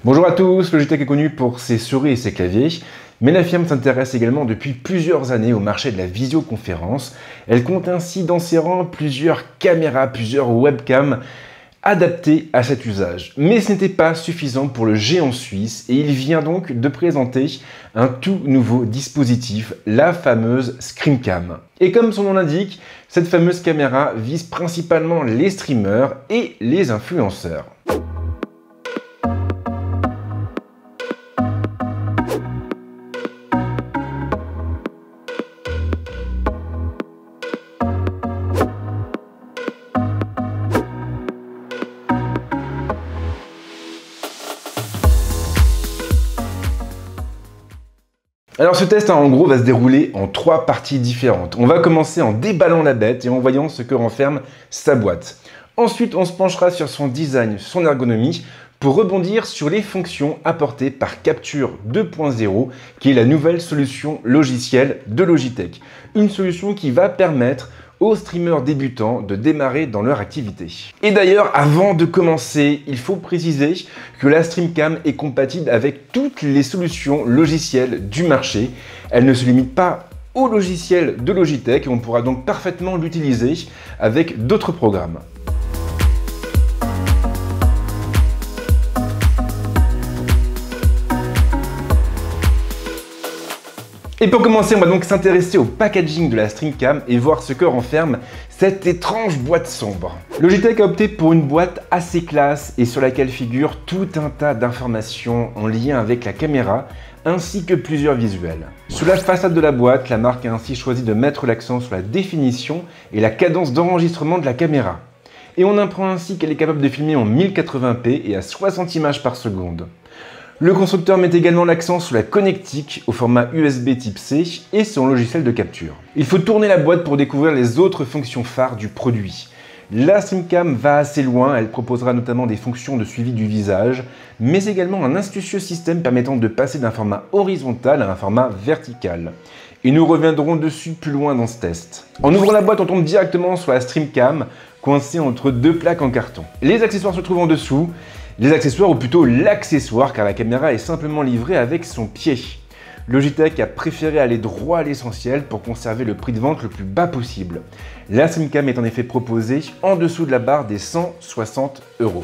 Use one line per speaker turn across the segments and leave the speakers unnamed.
Bonjour à tous, Logitech est connu pour ses souris et ses claviers, mais la firme s'intéresse également depuis plusieurs années au marché de la visioconférence. Elle compte ainsi dans ses rangs plusieurs caméras, plusieurs webcams adaptées à cet usage. Mais ce n'était pas suffisant pour le géant suisse et il vient donc de présenter un tout nouveau dispositif, la fameuse ScreenCam. Et comme son nom l'indique, cette fameuse caméra vise principalement les streamers et les influenceurs. Alors ce test en gros va se dérouler en 3 parties différentes. On va commencer en déballant la bête et en voyant ce que renferme sa boîte. Ensuite on se penchera sur son design, son ergonomie, pour rebondir sur les fonctions apportées par Capture 2.0, qui est la nouvelle solution logicielle de Logitech. Une solution qui va permettre aux streamers débutants de démarrer dans leur activité. Et d'ailleurs, avant de commencer, il faut préciser que la StreamCam est compatible avec toutes les solutions logicielles du marché. Elle ne se limite pas au logiciel de Logitech et on pourra donc parfaitement l'utiliser avec d'autres programmes. Et pour commencer, on va donc s'intéresser au packaging de la StreamCam et voir ce que renferme cette étrange boîte sombre. Logitech a opté pour une boîte assez classe et sur laquelle figure tout un tas d'informations en lien avec la caméra ainsi que plusieurs visuels. Sur la façade de la boîte, la marque a ainsi choisi de mettre l'accent sur la définition et la cadence d'enregistrement de la caméra. Et on apprend ainsi qu'elle est capable de filmer en 1080p et à 60 images par seconde. Le constructeur met également l'accent sur la connectique au format USB type C et son logiciel de capture. Il faut tourner la boîte pour découvrir les autres fonctions phares du produit. La StreamCam va assez loin, elle proposera notamment des fonctions de suivi du visage, mais également un astucieux système permettant de passer d'un format horizontal à un format vertical. Et nous reviendrons dessus plus loin dans ce test. En ouvrant la boîte, on tombe directement sur la StreamCam, coincée entre 2 plaques en carton. Les accessoires se trouvent en dessous. Les accessoires, ou plutôt l'accessoire, car la caméra est simplement livrée avec son pied. Logitech a préféré aller droit à l'essentiel pour conserver le prix de vente le plus bas possible. La StreamCam est en effet proposée en dessous de la barre des 160 €.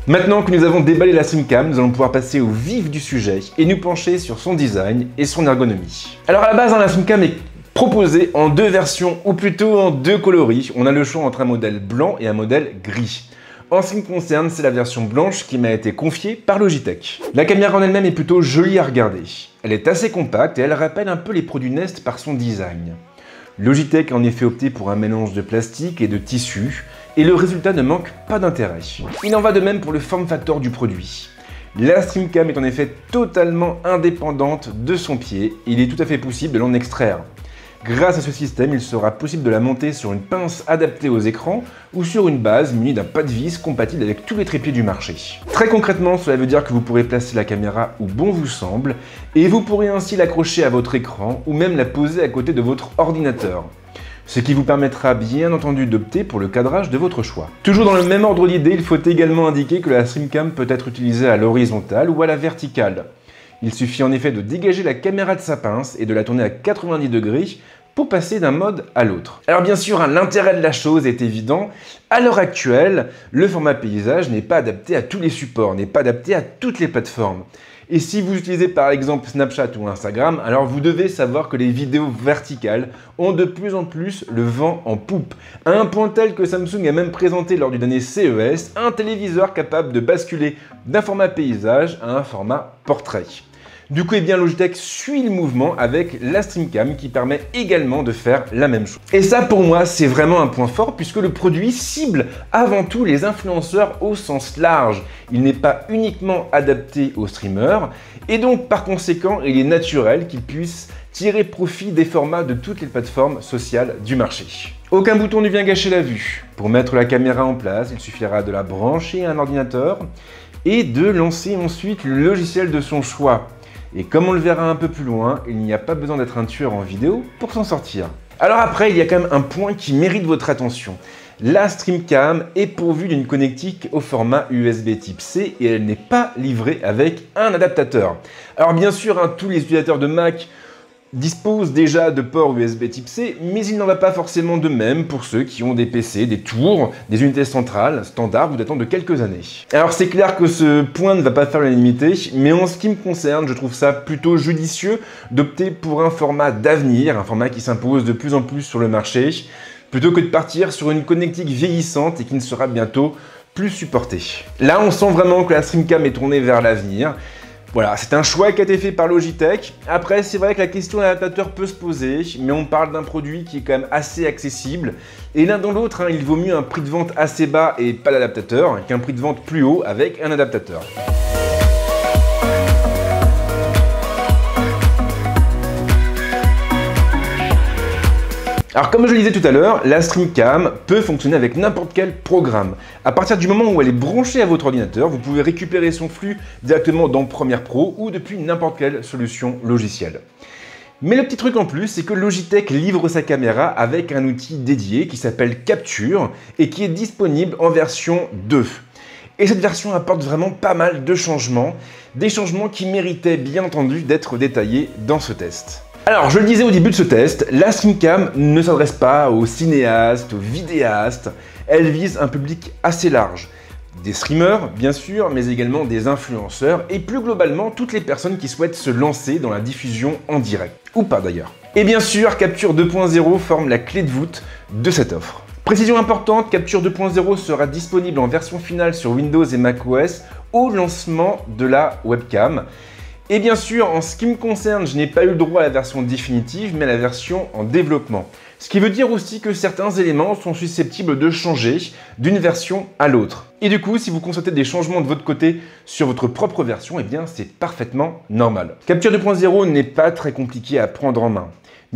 Maintenant que nous avons déballé la StreamCam, nous allons pouvoir passer au vif du sujet et nous pencher sur son design et son ergonomie. Alors à la base, la StreamCam est proposée en 2 versions, ou plutôt en 2 coloris. On a le choix entre un modèle blanc et un modèle gris. En ce qui me concerne, c'est la version blanche qui m'a été confiée par Logitech. La caméra en elle-même est plutôt jolie à regarder. Elle est assez compacte et elle rappelle un peu les produits Nest par son design. Logitech a en effet opté pour un mélange de plastique et de tissu, et le résultat ne manque pas d'intérêt. Il en va de même pour le form factor du produit. La StreamCam est en effet totalement indépendante de son pied, et il est tout à fait possible de l'en extraire. Grâce à ce système, il sera possible de la monter sur une pince adaptée aux écrans ou sur une base munie d'un pas de vis compatible avec tous les trépieds du marché. Très concrètement, cela veut dire que vous pourrez placer la caméra où bon vous semble et vous pourrez ainsi l'accrocher à votre écran ou même la poser à côté de votre ordinateur. Ce qui vous permettra bien entendu d'opter pour le cadrage de votre choix. Toujours dans le même ordre d'idée, il faut également indiquer que la StreamCam peut être utilisée à l'horizontale ou à la verticale. Il suffit en effet de dégager la caméra de sa pince et de la tourner à 90 degrés pour passer d'un mode à l'autre. Alors bien sûr, l'intérêt de la chose est évident. À l'heure actuelle, le format paysage n'est pas adapté à tous les supports, n'est pas adapté à toutes les plateformes. Et si vous utilisez par exemple Snapchat ou Instagram, alors vous devez savoir que les vidéos verticales ont de plus en plus le vent en poupe, à un point tel que Samsung a même présenté lors du dernier CES un téléviseur capable de basculer d'un format paysage à un format portrait. Du coup, Logitech suit le mouvement avec la StreamCam qui permet également de faire la même chose. Et ça, pour moi, c'est vraiment un point fort puisque le produit cible avant tout les influenceurs au sens large. Il n'est pas uniquement adapté aux streamers et donc, par conséquent, il est naturel qu'il puisse tirer profit des formats de toutes les plateformes sociales du marché. Aucun bouton ne vient gâcher la vue. Pour mettre la caméra en place, il suffira de la brancher à un ordinateur et de lancer ensuite le logiciel de son choix. Et comme on le verra un peu plus loin, il n'y a pas besoin d'être un tueur en vidéo pour s'en sortir. Alors après, il y a quand même un point qui mérite votre attention. La StreamCam est pourvue d'une connectique au format USB type C et elle n'est pas livrée avec un adaptateur. Alors bien sûr, tous les utilisateurs de Mac disposent déjà de ports USB type C, mais il n'en va pas forcément de même pour ceux qui ont des PC, des tours, des unités centrales standards ou datant de quelques années. Alors c'est clair que ce point ne va pas faire l'unanimité, mais en ce qui me concerne, je trouve ça plutôt judicieux d'opter pour un format d'avenir, un format qui s'impose de plus en plus sur le marché, plutôt que de partir sur une connectique vieillissante et qui ne sera bientôt plus supportée. Là, on sent vraiment que la StreamCam est tournée vers l'avenir. Voilà, c'est un choix qui a été fait par Logitech. Après, c'est vrai que la question de l'adaptateur peut se poser, mais on parle d'un produit qui est quand même assez accessible. Et l'un dans l'autre, il vaut mieux un prix de vente assez bas et pas d'adaptateur qu'un prix de vente plus haut avec un adaptateur. Alors comme je le disais tout à l'heure, la StreamCam peut fonctionner avec n'importe quel programme. À partir du moment où elle est branchée à votre ordinateur, vous pouvez récupérer son flux directement dans Premiere Pro ou depuis n'importe quelle solution logicielle. Mais le petit truc en plus, c'est que Logitech livre sa caméra avec un outil dédié qui s'appelle Capture et qui est disponible en version 2. Et cette version apporte vraiment pas mal de changements, des changements qui méritaient bien entendu d'être détaillés dans ce test. Alors, je le disais au début de ce test, la StreamCam ne s'adresse pas aux cinéastes, aux vidéastes, elle vise un public assez large. Des streamers, bien sûr, mais également des influenceurs et plus globalement, toutes les personnes qui souhaitent se lancer dans la diffusion en direct. Ou pas d'ailleurs. Et bien sûr, Capture 2.0 forme la clé de voûte de cette offre. Précision importante, Capture 2.0 sera disponible en version finale sur Windows et macOS au lancement de la webcam. Et bien sûr, en ce qui me concerne, je n'ai pas eu le droit à la version définitive, mais à la version en développement. Ce qui veut dire aussi que certains éléments sont susceptibles de changer d'une version à l'autre. Et du coup, si vous constatez des changements de votre côté sur votre propre version, eh bien c'est parfaitement normal. Capture 2.0 n'est pas très compliqué à prendre en main.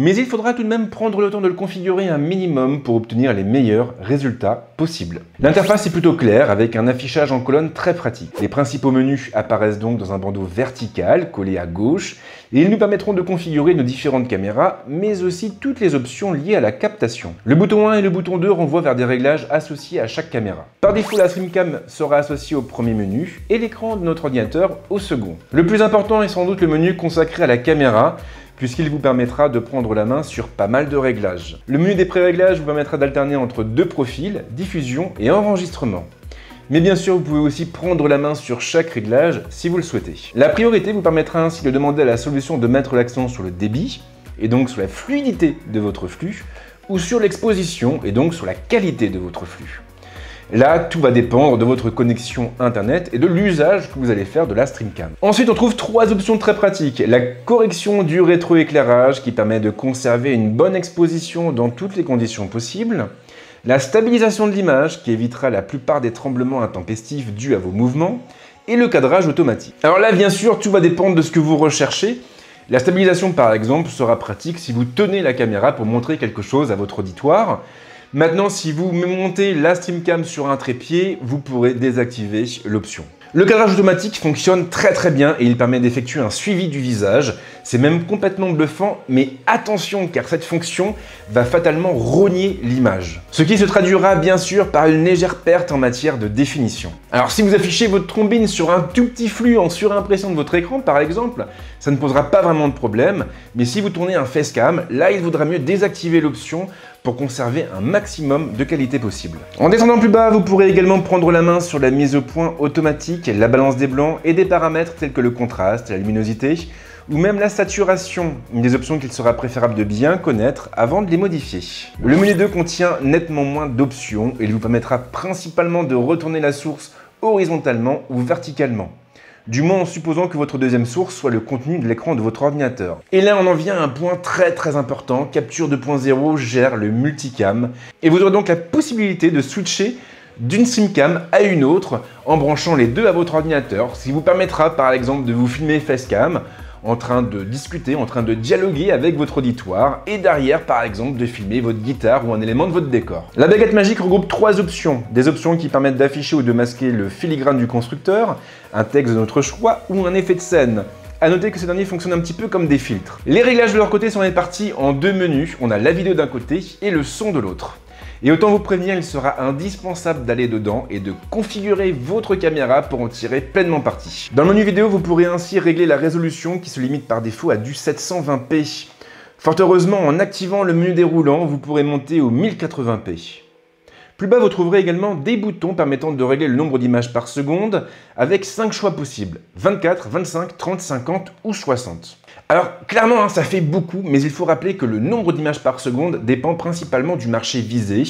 Mais il faudra tout de même prendre le temps de le configurer un minimum pour obtenir les meilleurs résultats possibles. L'interface est plutôt claire avec un affichage en colonne très pratique. Les principaux menus apparaissent donc dans un bandeau vertical collé à gauche et ils nous permettront de configurer nos différentes caméras mais aussi toutes les options liées à la captation. Le bouton 1 et le bouton 2 renvoient vers des réglages associés à chaque caméra. Par défaut, la StreamCam sera associée au premier menu et l'écran de notre ordinateur au second. Le plus important est sans doute le menu consacré à la caméra, puisqu'il vous permettra de prendre la main sur pas mal de réglages. Le menu des pré-réglages vous permettra d'alterner entre deux profils, diffusion et enregistrement. Mais bien sûr, vous pouvez aussi prendre la main sur chaque réglage si vous le souhaitez. La priorité vous permettra ainsi de demander à la solution de mettre l'accent sur le débit, et donc sur la fluidité de votre flux, ou sur l'exposition, et donc sur la qualité de votre flux. Là, tout va dépendre de votre connexion internet et de l'usage que vous allez faire de la StreamCam. Ensuite, on trouve trois options très pratiques. La correction du rétroéclairage qui permet de conserver une bonne exposition dans toutes les conditions possibles. La stabilisation de l'image qui évitera la plupart des tremblements intempestifs dus à vos mouvements. Et le cadrage automatique. Alors là, bien sûr, tout va dépendre de ce que vous recherchez. La stabilisation, par exemple, sera pratique si vous tenez la caméra pour montrer quelque chose à votre auditoire. Maintenant, si vous montez la StreamCam sur un trépied, vous pourrez désactiver l'option. Le cadrage automatique fonctionne très bien et il permet d'effectuer un suivi du visage. C'est même complètement bluffant, mais attention car cette fonction va fatalement rogner l'image. Ce qui se traduira bien sûr par une légère perte en matière de définition. Alors si vous affichez votre trombine sur un tout petit flux en surimpression de votre écran par exemple, ça ne posera pas vraiment de problème, mais si vous tournez un facecam, là il vaudra mieux désactiver l'option pour conserver un maximum de qualité possible. En descendant plus bas, vous pourrez également prendre la main sur la mise au point automatique, la balance des blancs et des paramètres tels que le contraste, la luminosité ou même la saturation, une des options qu'il sera préférable de bien connaître avant de les modifier. Le menu 2 contient nettement moins d'options et il vous permettra principalement de retourner la source horizontalement ou verticalement. Du moins en supposant que votre deuxième source soit le contenu de l'écran de votre ordinateur. Et là on en vient à un point très important, Capture 2.0 gère le multicam et vous aurez donc la possibilité de switcher d'une StreamCam à une autre en branchant les deux à votre ordinateur, ce qui vous permettra par exemple de vous filmer facecam en train de discuter, en train de dialoguer avec votre auditoire et derrière par exemple de filmer votre guitare ou un élément de votre décor. La baguette magique regroupe trois options. Des options qui permettent d'afficher ou de masquer le filigrane du constructeur, un texte de notre choix ou un effet de scène. A noter que ces derniers fonctionnent un petit peu comme des filtres. Les réglages de leur côté sont répartis en deux menus, on a la vidéo d'un côté et le son de l'autre. Et autant vous prévenir, il sera indispensable d'aller dedans et de configurer votre caméra pour en tirer pleinement parti. Dans le menu vidéo, vous pourrez ainsi régler la résolution qui se limite par défaut à du 720p. Fort heureusement, en activant le menu déroulant, vous pourrez monter au 1080p. Plus bas, vous trouverez également des boutons permettant de régler le nombre d'images par seconde avec 5 choix possibles, 24, 25, 30, 50 ou 60. Alors clairement, ça fait beaucoup, mais il faut rappeler que le nombre d'images par seconde dépend principalement du marché visé.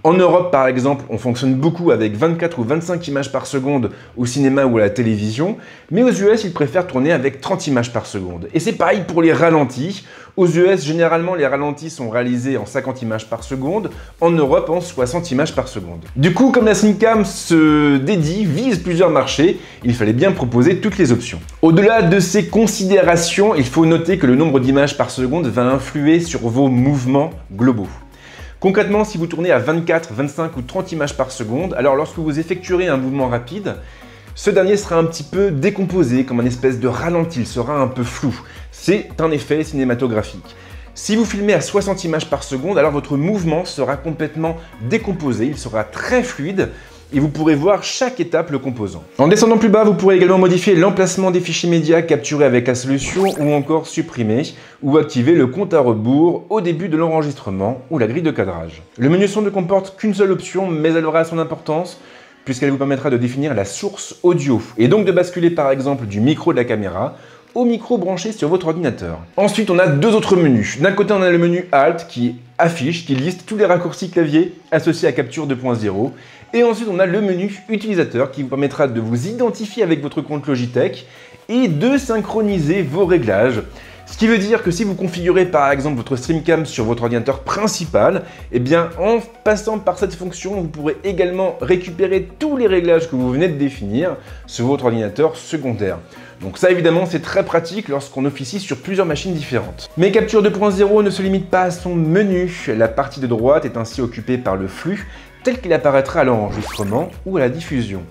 En Europe, par exemple, on fonctionne beaucoup avec 24 ou 25 images par seconde au cinéma ou à la télévision, mais aux US, ils préfèrent tourner avec 30 images par seconde. Et c'est pareil pour les ralentis. Aux US, généralement, les ralentis sont réalisés en 50 images par seconde, en Europe, en 60 images par seconde. Du coup, comme la SlimCam se dédie, vise plusieurs marchés, il fallait bien proposer toutes les options. Au-delà de ces considérations, il faut noter que le nombre d'images par seconde va influer sur vos mouvements globaux. Concrètement, si vous tournez à 24, 25 ou 30 images par seconde, alors lorsque vous effectuerez un mouvement rapide, ce dernier sera un petit peu décomposé, comme un espèce de ralenti, il sera un peu flou. C'est un effet cinématographique. Si vous filmez à 60 images par seconde, alors votre mouvement sera complètement décomposé, il sera très fluide, et vous pourrez voir chaque étape le composant. En descendant plus bas, vous pourrez également modifier l'emplacement des fichiers médias capturés avec la solution ou encore supprimer ou activer le compte à rebours au début de l'enregistrement ou la grille de cadrage. Le menu son ne comporte qu'une seule option, mais elle aura son importance puisqu'elle vous permettra de définir la source audio et donc de basculer par exemple du micro de la caméra au micro branché sur votre ordinateur. Ensuite, on a deux autres menus. D'un côté, on a le menu Alt qui affiche, qui liste tous les raccourcis clavier associés à Capture 2.0. Et ensuite, on a le menu Utilisateur qui vous permettra de vous identifier avec votre compte Logitech et de synchroniser vos réglages. Ce qui veut dire que si vous configurez par exemple votre StreamCam sur votre ordinateur principal, eh bien en passant par cette fonction, vous pourrez également récupérer tous les réglages que vous venez de définir sur votre ordinateur secondaire. Donc ça évidemment c'est très pratique lorsqu'on officie sur plusieurs machines différentes. Mais Capture 2.0 ne se limite pas à son menu. La partie de droite est ainsi occupée par le flux tel qu'il apparaîtra à l'enregistrement ou à la diffusion.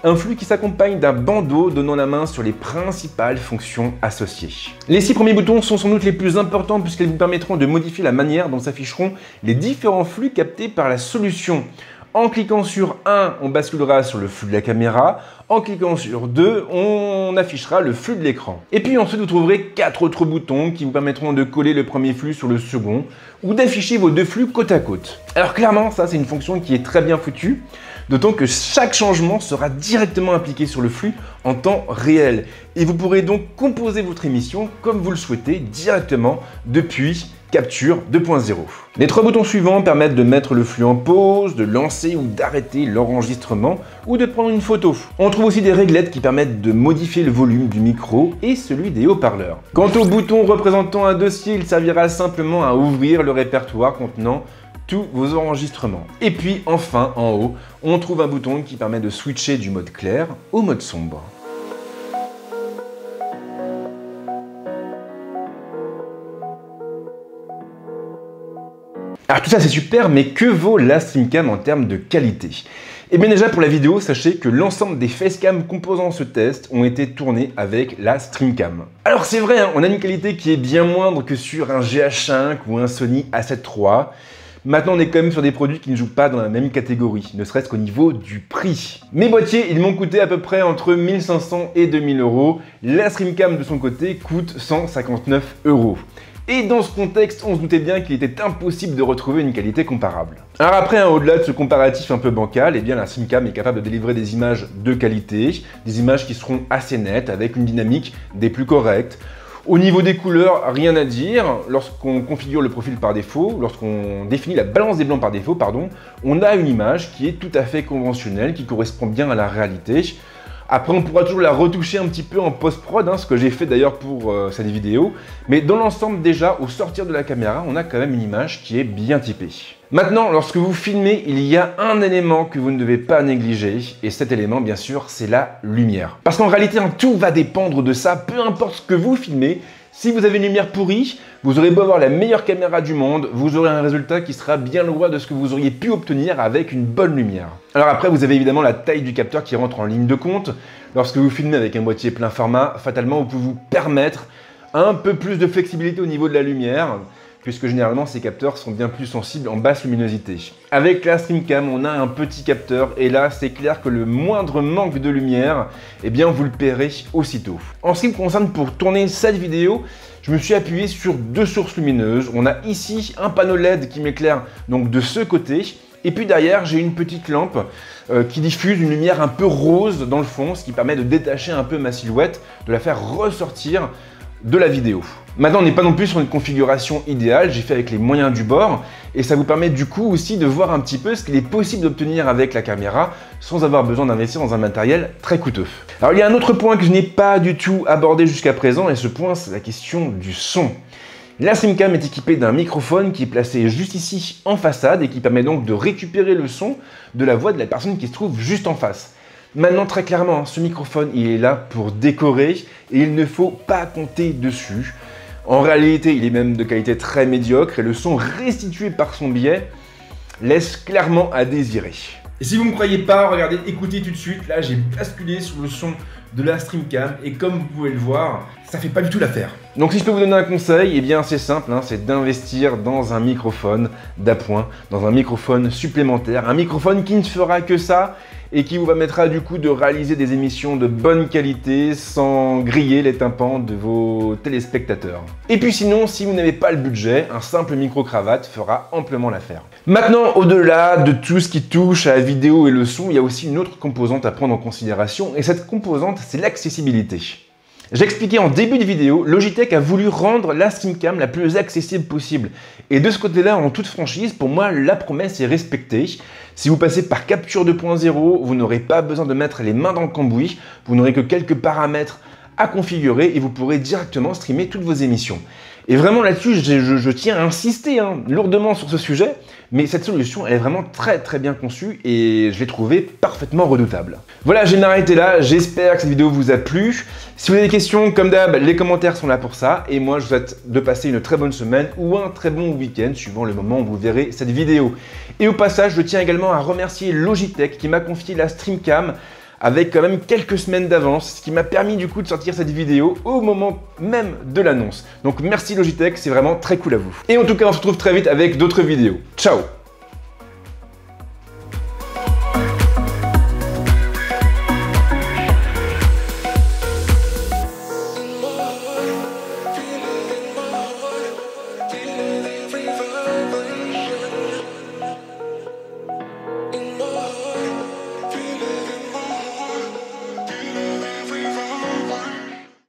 Un flux qui s'accompagne d'un bandeau donnant la main sur les principales fonctions associées. Les 6 premiers boutons sont sans doute les plus importants puisqu'ils vous permettront de modifier la manière dont s'afficheront les différents flux captés par la solution. En cliquant sur 1, on basculera sur le flux de la caméra. En cliquant sur 2, on affichera le flux de l'écran. Et puis ensuite, vous trouverez 4 autres boutons qui vous permettront de coller le premier flux sur le second ou d'afficher vos deux flux côte à côte. Alors clairement, ça c'est une fonction qui est très bien foutue, d'autant que chaque changement sera directement appliqué sur le flux en temps réel. Et vous pourrez donc composer votre émission comme vous le souhaitez directement depuis Capture 2.0. Les 3 boutons suivants permettent de mettre le flux en pause, de lancer ou d'arrêter l'enregistrement ou de prendre une photo. On trouve aussi des réglettes qui permettent de modifier le volume du micro et celui des haut-parleurs. Quant au bouton représentant un dossier, il servira simplement à ouvrir le répertoire contenant tous vos enregistrements. Et puis enfin, en haut, on trouve un bouton qui permet de switcher du mode clair au mode sombre. Alors tout ça c'est super, mais que vaut la StreamCam en termes de qualité? Et bien déjà pour la vidéo, sachez que l'ensemble des facecam composant ce test ont été tournés avec la StreamCam. Alors c'est vrai, on a une qualité qui est bien moindre que sur un GH5 ou un Sony A7 III. Maintenant, on est quand même sur des produits qui ne jouent pas dans la même catégorie, ne serait-ce qu'au niveau du prix. Mes boîtiers, ils m'ont coûté à peu près entre 1500 et 2000 €. La StreamCam de son côté coûte 159 €. Et dans ce contexte, on se doutait bien qu'il était impossible de retrouver une qualité comparable. Alors après, au-delà de ce comparatif un peu bancal, eh bien la StreamCam est capable de délivrer des images de qualité, des images qui seront assez nettes, avec une dynamique des plus correctes. Au niveau des couleurs, rien à dire. Lorsqu'on configure le profil par défaut, lorsqu'on définit la balance des blancs par défaut, pardon, on a une image qui est tout à fait conventionnelle, qui correspond bien à la réalité. Après, on pourra toujours la retoucher un petit peu en post-prod, ce que j'ai fait d'ailleurs pour cette vidéo. Mais dans l'ensemble, déjà, au sortir de la caméra, on a quand même une image qui est bien typée. Maintenant, lorsque vous filmez, il y a un élément que vous ne devez pas négliger. Et cet élément, bien sûr, c'est la lumière. Parce qu'en réalité, tout va dépendre de ça. Peu importe ce que vous filmez, Si vous avez une lumière pourrie, vous aurez beau avoir la meilleure caméra du monde, vous aurez un résultat qui sera bien loin de ce que vous auriez pu obtenir avec une bonne lumière. Alors après, vous avez évidemment la taille du capteur qui rentre en ligne de compte. Lorsque vous filmez avec un boîtier plein format, fatalement, vous pouvez vous permettre un peu plus de flexibilité au niveau de la lumière, puisque généralement ces capteurs sont bien plus sensibles en basse luminosité. Avec la StreamCam, on a un petit capteur et là c'est clair que le moindre manque de lumière, eh bien vous le paierez aussitôt. En ce qui me concerne, pour tourner cette vidéo, je me suis appuyé sur deux sources lumineuses. On a ici un panneau LED qui m'éclaire donc de ce côté, et puis derrière j'ai une petite lampe qui diffuse une lumière un peu rose dans le fond, ce qui permet de détacher un peu ma silhouette, de la faire ressortir de la vidéo. Maintenant, on n'est pas non plus sur une configuration idéale, j'ai fait avec les moyens du bord et ça vous permet du coup aussi de voir un petit peu ce qu'il est possible d'obtenir avec la caméra sans avoir besoin d'investir dans un matériel très coûteux. Alors il y a un autre point que je n'ai pas du tout abordé jusqu'à présent et ce point c'est la question du son. La StreamCam est équipée d'un microphone qui est placé juste ici en façade et qui permet donc de récupérer le son de la voix de la personne qui se trouve juste en face. Maintenant, très clairement, ce microphone, il est là pour décorer et il ne faut pas compter dessus. En réalité, il est même de qualité très médiocre et le son restitué par son biais laisse clairement à désirer. Et si vous ne me croyez pas, regardez, écoutez tout de suite. Là, j'ai basculé sur le son de la StreamCam et comme vous pouvez le voir, ça fait pas du tout l'affaire. Donc si je peux vous donner un conseil, eh bien c'est simple, c'est d'investir dans un microphone d'appoint, dans un microphone supplémentaire, un microphone qui ne fera que ça et qui vous permettra du coup de réaliser des émissions de bonne qualité sans griller les tympans de vos téléspectateurs. Et puis sinon, si vous n'avez pas le budget, un simple micro-cravate fera amplement l'affaire. Maintenant, au-delà de tout ce qui touche à la vidéo et le son, il y a aussi une autre composante à prendre en considération et cette composante, c'est l'accessibilité. J'ai expliqué en début de vidéo, Logitech a voulu rendre la StreamCam la plus accessible possible. Et de ce côté-là, en toute franchise, pour moi, la promesse est respectée. Si vous passez par Capture 2.0, vous n'aurez pas besoin de mettre les mains dans le cambouis, vous n'aurez que quelques paramètres à configurer et vous pourrez directement streamer toutes vos émissions. Et vraiment là-dessus, je tiens à insister lourdement sur ce sujet, mais cette solution, elle est vraiment très bien conçue et je l'ai trouvée parfaitement redoutable. Voilà, je vais m'arrêter là, j'espère que cette vidéo vous a plu. Si vous avez des questions, comme d'hab, les commentaires sont là pour ça, et moi je vous souhaite de passer une très bonne semaine ou un très bon week-end, suivant le moment où vous verrez cette vidéo. Et au passage, je tiens également à remercier Logitech qui m'a confié la StreamCam avec quand même quelques semaines d'avance, ce qui m'a permis du coup de sortir cette vidéo au moment même de l'annonce. Donc merci Logitech, c'est vraiment très cool à vous. Et en tout cas, on se retrouve très vite avec d'autres vidéos. Ciao!